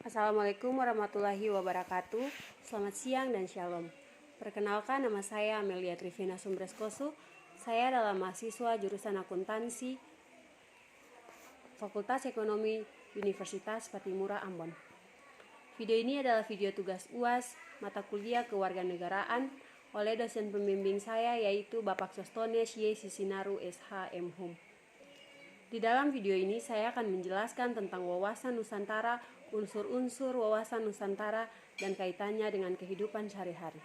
Assalamualaikum warahmatullahi wabarakatuh. Selamat siang dan shalom. Perkenalkan, nama saya Amelia Trivina Sumbreskosu. Saya adalah mahasiswa jurusan akuntansi Fakultas Ekonomi Universitas Patimura Ambon. Video ini adalah video tugas UAS mata kuliah kewarganegaraan oleh dosen pembimbing saya, yaitu Bapak Sostones Y. Sisinaru SH.M. Hum. Di dalam video ini saya akan menjelaskan tentang wawasan Nusantara, unsur-unsur wawasan Nusantara, dan kaitannya dengan kehidupan sehari-hari.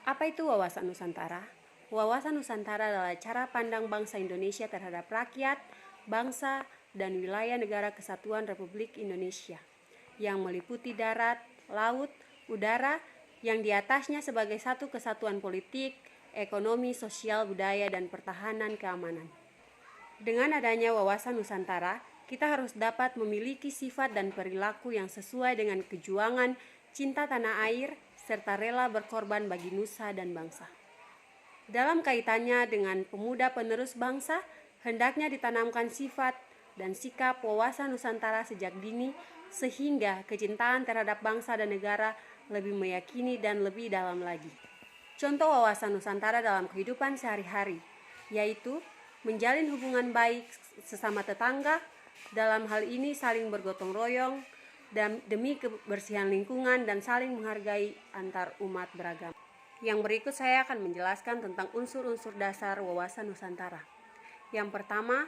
Apa itu wawasan Nusantara? Wawasan Nusantara adalah cara pandang bangsa Indonesia terhadap rakyat, bangsa, dan wilayah negara kesatuan Republik Indonesia yang meliputi darat, laut, udara, yang di atasnya sebagai satu kesatuan politik, ekonomi, sosial, budaya, dan pertahanan keamanan. Dengan adanya wawasan Nusantara, kita harus dapat memiliki sifat dan perilaku yang sesuai dengan kejuangan, cinta tanah air, serta rela berkorban bagi nusa dan bangsa. Dalam kaitannya dengan pemuda penerus bangsa, hendaknya ditanamkan sifat dan sikap wawasan Nusantara sejak dini, sehingga kecintaan terhadap bangsa dan negara lebih meyakini dan lebih dalam lagi. Contoh wawasan Nusantara dalam kehidupan sehari-hari, yaitu menjalin hubungan baik sesama tetangga, dalam hal ini saling bergotong royong dan demi kebersihan lingkungan dan saling menghargai antar umat beragama. Yang berikut saya akan menjelaskan tentang unsur-unsur dasar wawasan Nusantara. Yang pertama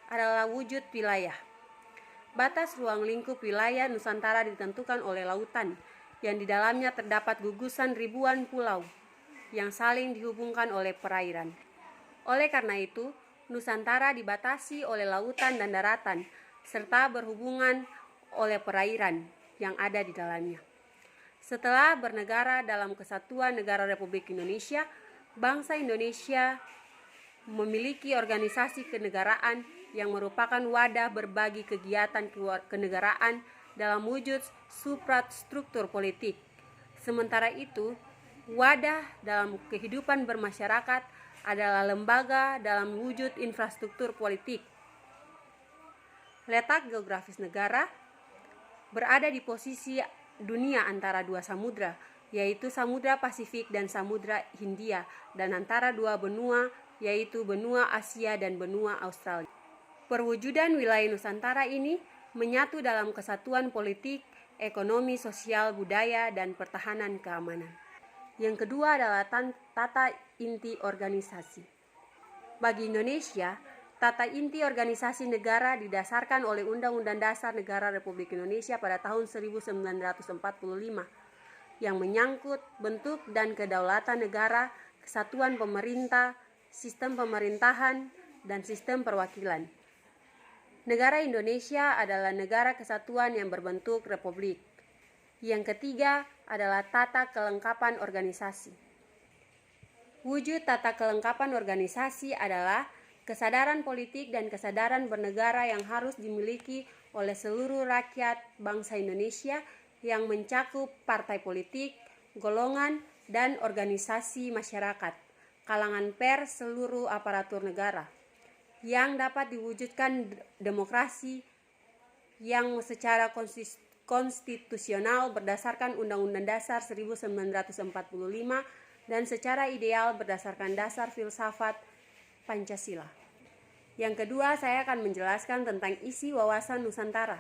adalah wujud wilayah. Batas ruang lingkup wilayah Nusantara ditentukan oleh lautan, yang di dalamnya terdapat gugusan ribuan pulau yang saling dihubungkan oleh perairan. Oleh karena itu, Nusantara dibatasi oleh lautan dan daratan, serta berhubungan oleh perairan yang ada di dalamnya. Setelah bernegara dalam Kesatuan Negara Republik Indonesia, bangsa Indonesia memiliki organisasi kenegaraan yang merupakan wadah berbagi kegiatan kenegaraan dalam wujud suprastruktur politik. Sementara itu, wadah dalam kehidupan bermasyarakat adalah lembaga dalam wujud infrastruktur politik. Letak geografis negara berada di posisi dunia antara dua samudra, yaitu Samudra Pasifik dan Samudra Hindia, dan antara dua benua, yaitu benua Asia dan benua Australia. Perwujudan wilayah Nusantara ini menyatu dalam kesatuan politik, ekonomi, sosial, budaya, dan pertahanan keamanan. Yang kedua adalah tata inti organisasi. Bagi Indonesia, tata inti organisasi negara didasarkan oleh Undang-Undang Dasar Negara Republik Indonesia pada tahun 1945 yang menyangkut bentuk dan kedaulatan negara, kesatuan pemerintah, sistem pemerintahan, dan sistem perwakilan. Negara Indonesia adalah negara kesatuan yang berbentuk republik. Yang ketiga adalah tata kelengkapan organisasi. Wujud tata kelengkapan organisasi adalah kesadaran politik dan kesadaran bernegara yang harus dimiliki oleh seluruh rakyat bangsa Indonesia yang mencakup partai politik, golongan, dan organisasi masyarakat, kalangan pers, seluruh aparatur negara, yang dapat diwujudkan demokrasi yang secara konstitusional berdasarkan Undang-Undang Dasar 1945 dan secara ideal berdasarkan dasar filsafat Pancasila. Yang kedua, saya akan menjelaskan tentang isi wawasan Nusantara.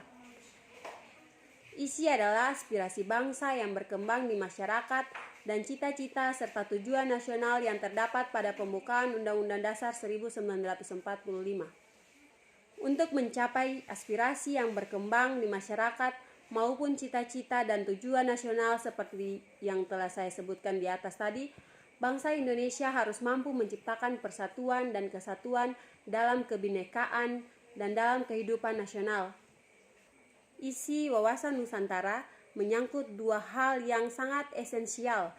Isi adalah aspirasi bangsa yang berkembang di masyarakat dan cita-cita serta tujuan nasional yang terdapat pada pembukaan Undang-Undang Dasar 1945. Untuk mencapai aspirasi yang berkembang di masyarakat maupun cita-cita dan tujuan nasional seperti yang telah saya sebutkan di atas tadi, bangsa Indonesia harus mampu menciptakan persatuan dan kesatuan dalam kebinekaan dan dalam kehidupan nasional. Isi wawasan Nusantara menyangkut dua hal yang sangat esensial.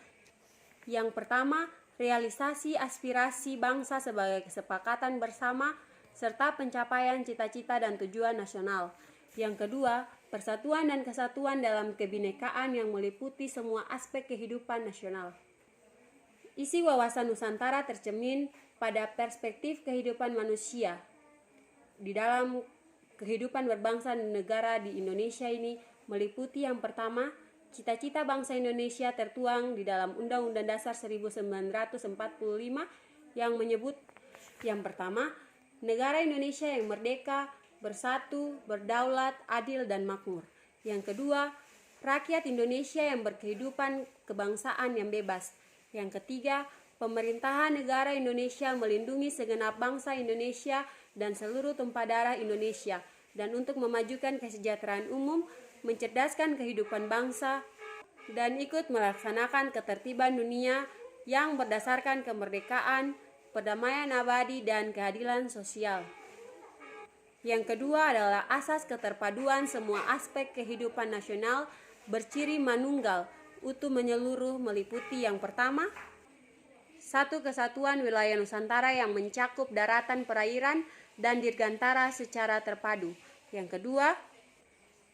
Yang pertama, realisasi aspirasi bangsa sebagai kesepakatan bersama serta pencapaian cita-cita dan tujuan nasional. Yang kedua, persatuan dan kesatuan dalam kebinekaan yang meliputi semua aspek kehidupan nasional. Isi wawasan Nusantara tercermin pada perspektif kehidupan manusia. Di dalam kehidupan berbangsa dan negara di Indonesia ini meliputi yang pertama, cita-cita bangsa Indonesia tertuang di dalam Undang-Undang Dasar 1945 yang menyebut yang pertama, negara Indonesia yang merdeka, bersatu, berdaulat, adil, dan makmur. Yang kedua, rakyat Indonesia yang berkehidupan kebangsaan yang bebas. Yang ketiga, pemerintahan negara Indonesia melindungi segenap bangsa Indonesia dan seluruh tumpah darah Indonesia, dan untuk memajukan kesejahteraan umum, mencerdaskan kehidupan bangsa, dan ikut melaksanakan ketertiban dunia yang berdasarkan kemerdekaan, perdamaian abadi, dan keadilan sosial. Yang kedua adalah asas keterpaduan semua aspek kehidupan nasional berciri manunggal, utuh menyeluruh, meliputi yang pertama, satu kesatuan wilayah Nusantara yang mencakup daratan, perairan, dan dirgantara secara terpadu. Yang kedua,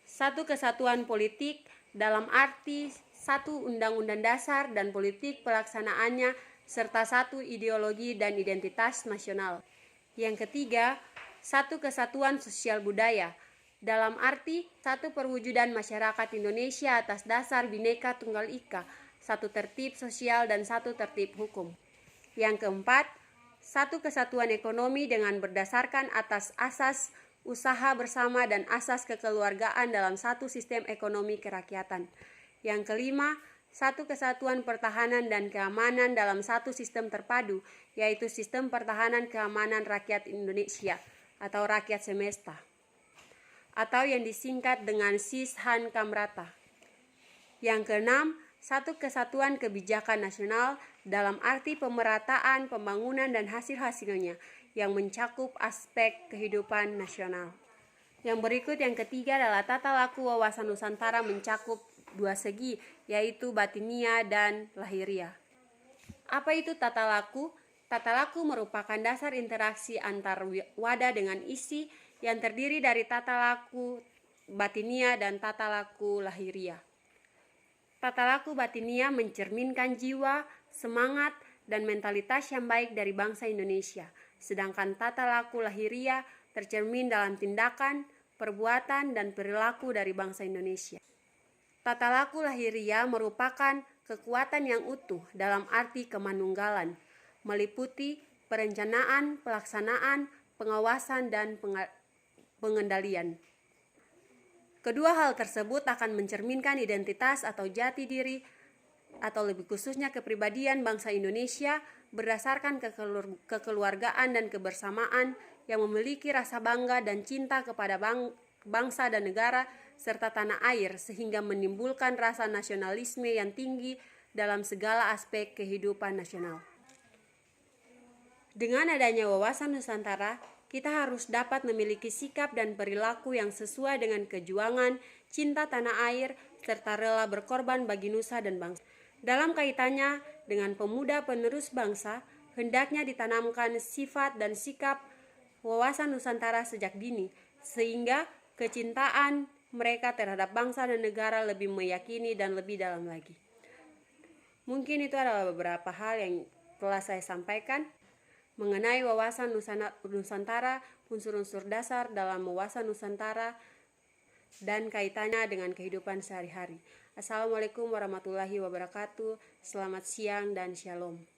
satu kesatuan politik dalam arti satu undang-undang dasar dan politik pelaksanaannya serta satu ideologi dan identitas nasional. Yang ketiga, satu kesatuan sosial budaya dalam arti satu perwujudan masyarakat Indonesia atas dasar Bhinneka Tunggal Ika, satu tertib sosial dan satu tertib hukum. Yang keempat, satu kesatuan ekonomi dengan berdasarkan atas asas usaha bersama dan asas kekeluargaan dalam satu sistem ekonomi kerakyatan. Yang kelima, satu kesatuan pertahanan dan keamanan dalam satu sistem terpadu, yaitu sistem pertahanan keamanan rakyat Indonesia atau rakyat semesta, atau yang disingkat dengan Sishan Kamrata. Yang keenam, satu kesatuan kebijakan nasional dalam arti pemerataan, pembangunan, dan hasil-hasilnya yang mencakup aspek kehidupan nasional. Yang berikut yang ketiga adalah tata laku wawasan Nusantara mencakup dua segi, yaitu batinia dan lahiria. Apa itu tata laku? Tata laku merupakan dasar interaksi antar wadah dengan isi yang terdiri dari tata laku batinia dan tata laku lahiria. Tata laku batinia mencerminkan jiwa, semangat, dan mentalitas yang baik dari bangsa Indonesia, sedangkan tata laku lahiria tercermin dalam tindakan, perbuatan, dan perilaku dari bangsa Indonesia. Tata laku lahiria merupakan kekuatan yang utuh dalam arti kemanunggalan, meliputi perencanaan, pelaksanaan, pengawasan, dan pengendalian. Kedua hal tersebut akan mencerminkan identitas atau jati diri atau lebih khususnya kepribadian bangsa Indonesia berdasarkan kekeluargaan dan kebersamaan yang memiliki rasa bangga dan cinta kepada bangsa dan negara serta tanah air, sehingga menimbulkan rasa nasionalisme yang tinggi dalam segala aspek kehidupan nasional. Dengan adanya wawasan Nusantara, kita harus dapat memiliki sikap dan perilaku yang sesuai dengan kejuangan, cinta tanah air, serta rela berkorban bagi nusa dan bangsa. Dalam kaitannya dengan pemuda penerus bangsa, hendaknya ditanamkan sifat dan sikap wawasan Nusantara sejak dini, sehingga kecintaan mereka terhadap bangsa dan negara lebih meyakini dan lebih dalam lagi. Mungkin itu adalah beberapa hal yang telah saya sampaikan mengenai wawasan Nusantara, unsur-unsur dasar dalam wawasan Nusantara, dan kaitannya dengan kehidupan sehari-hari. Assalamualaikum warahmatullahi wabarakatuh. Selamat siang dan shalom.